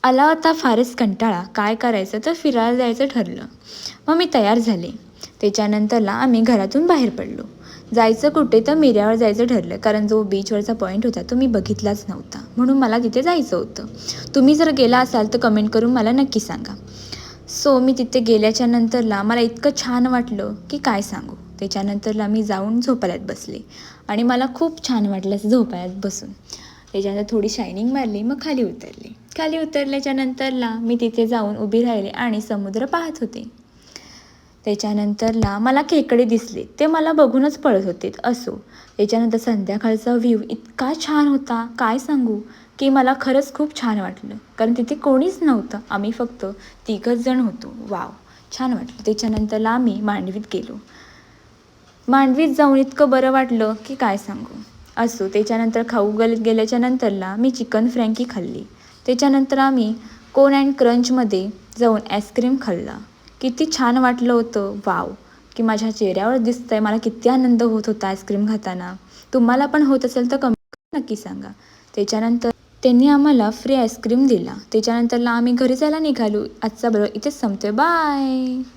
आला होता फारच कंटाळा, काय करायचं तर फिरायला जायचं ठरलं. मग मी तयार झाले. त्याच्यानंतरला आम्ही घरातून बाहेर पडलो. जायचं कुठे तर मिऱ्यावर जायचं ठरलं, कारण जो बीचवरचा पॉईंट होता तो मी बघितलाच नव्हता, म्हणून मला तिथे जायचं होतं. तुम्ही जर गेला असाल तर कमेंट करून मला नक्की सांगा. सो मी तिथे गेल्याच्या नंतरला मला इतकं छान वाटलं की काय सांगू. त्याच्यानंतरला मी जाऊन झोपाळ्यात बसले आणि मला खूप छान वाटलं असं झोपाळ्यात बसून. त्याच्यानंतर थोडी शायनिंग मारली, मग खाली उतरले. खाली उतरल्याच्या नंतरला मी तिथे जाऊन उभी राहिले आणि समुद्र पाहत होते. त्याच्यानंतरला मला खेकडे दिसले, ते मला बघूनच पळत होते. असो, त्याच्यानंतर संध्याकाळचा व्ह्यू इतका छान होता काय सांगू, की मला खरंच खूप छान वाटलं, कारण तिथे कोणीच नव्हतं, आम्ही फक्त 3घच जण होतो. वाव, छान वाटलं. त्याच्यानंतरला आम्ही मांडवीत गेलो. मांडवीत जाऊन इतकं बरं वाटलं की काय सांगू. असो, त्याच्यानंतर खाऊ गल्लीत गेल्याच्या नंतरला मी चिकन फ्रँकी खाल्ली. त्याच्यानंतर आम्ही कोन अँड क्रंचमध्ये जाऊन आईस्क्रीम खाल्ला. किती छान वाटलं होतं. वाव, की माझ्या चेहऱ्यावर दिसतंय मला किती आनंद होत होता आईस्क्रीम खाताना. तुम्हाला पण होत असेल तर कमेंट नक्की सांगा. त्याच्यानंतर त्यांनी आम्हाला फ्री आईस्क्रीम दिला. त्याच्यानंतरला आम्ही घरी जायला निघालो. आजचा ब्लॉग इथेच संपतोय. बाय.